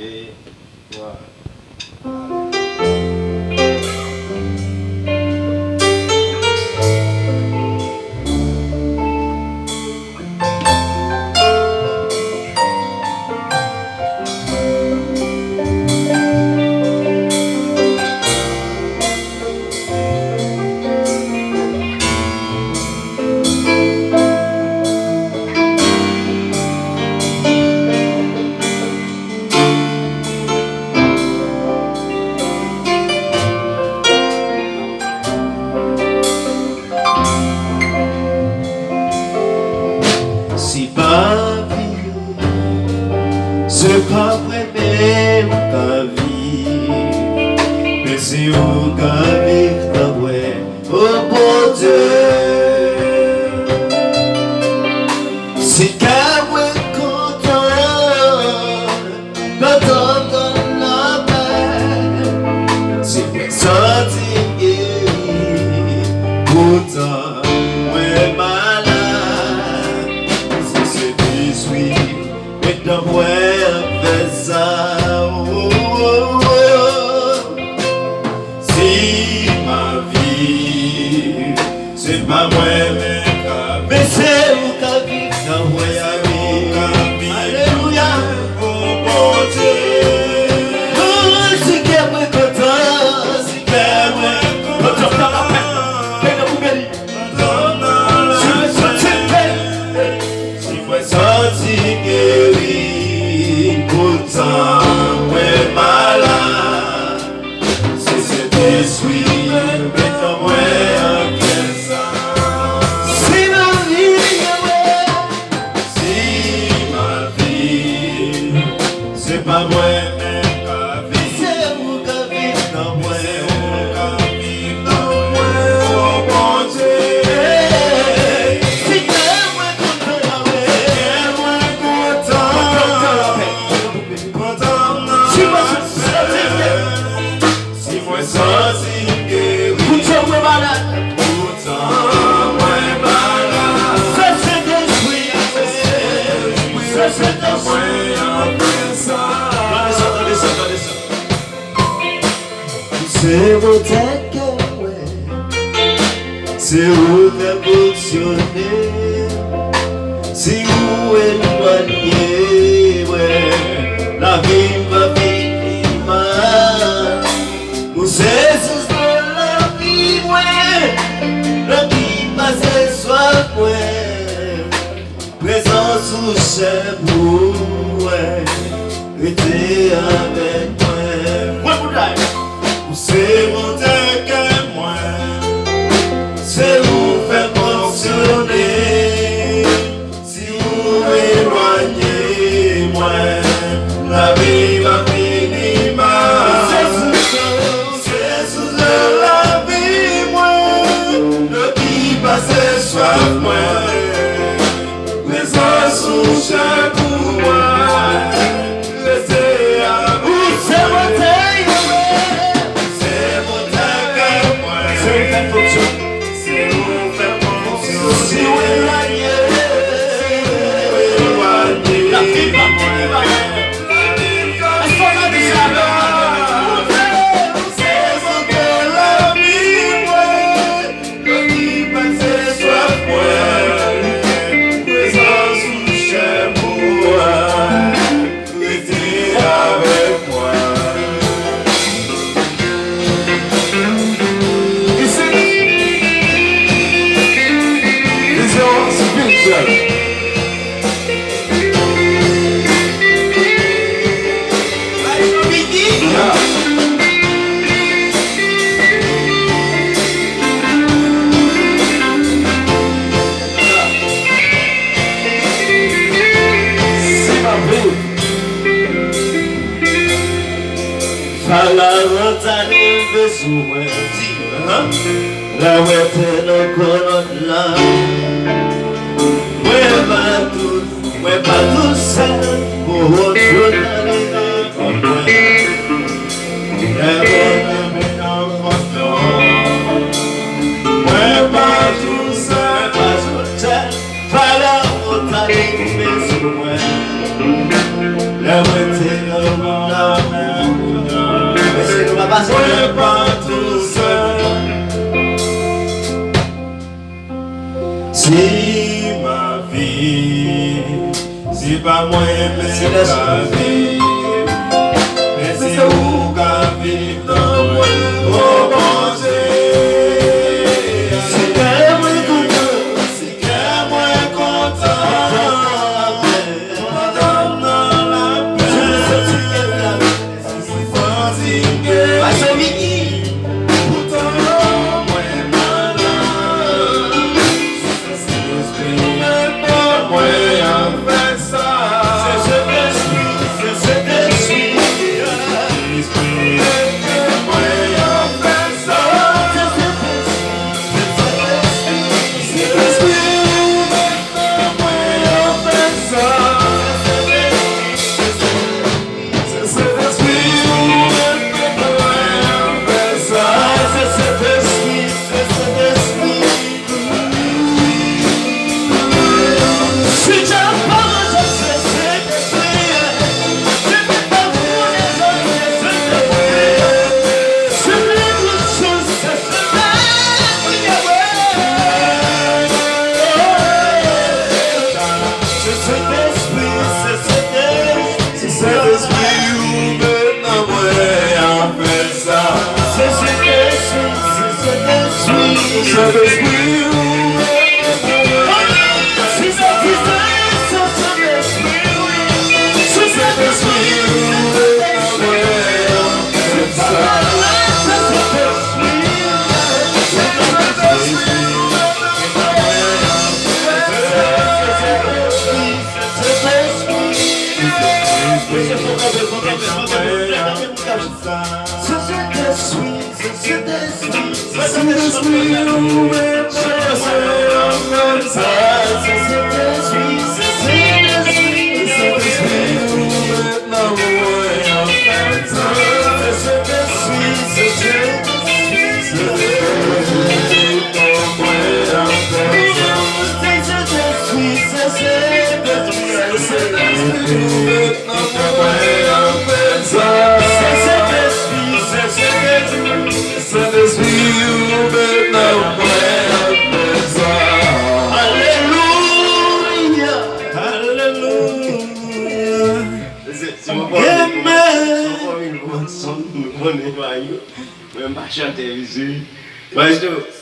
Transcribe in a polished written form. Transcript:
Et voilà. Si pas vie, c'est pas vrai même ta vie, mais c'est où qu'à vivre ta vrai, oh bon Dieu. C'est qu'à moi content, content dans la paix, c'est pour sentir guéri, pourtant, ouais malade. The world si ma vie, c'est pas moi mais c'est où qu'à vivre dans voyage. Alléluia, oh mon Dieu. Oh, si qu'elle me content, si qu'elle me content dans la paix, paix de Boubeli. Si me sentir paix, si me sentir guéri, pourtant, ouais malade, si c'est déçu, mais comme ouais un ça. Si ma vie, c'est pas moi même qu'à vivre, c'est vous qu'à vivre dans moi, qu'à vivre dans moi, oh bon Dieu. Si t'es moins content, t'es moins content, si moi sentir guéri, pourtant moi malade, pourtant moi malade, ça c'est détruit, ça c'est détruit, ça. C'est mon tête que ouais, c'est où t'as fonctionné, c'est où éloigné, ouais, la vie va finir mal. Nous c'est sous la vie, ouais, la vie passe soit ouais, présence sous chez vous, ouais, était avec moi. C'est mon Dieu que moi, c'est vous faire fonctionner, si vous éloignez moi, la vie va finir mal. C'est sous la vie moi, le qui passe soif moi, présence sous chaque moi, restez à vous. C'est mon Dieu. La wete no konon la, mwen pa tout seul, pour autre la kon mwen. Mwen pa tout seul, fala wot ale sou mwen. La wete no konon la, Mwen pa chante vizi. Parce que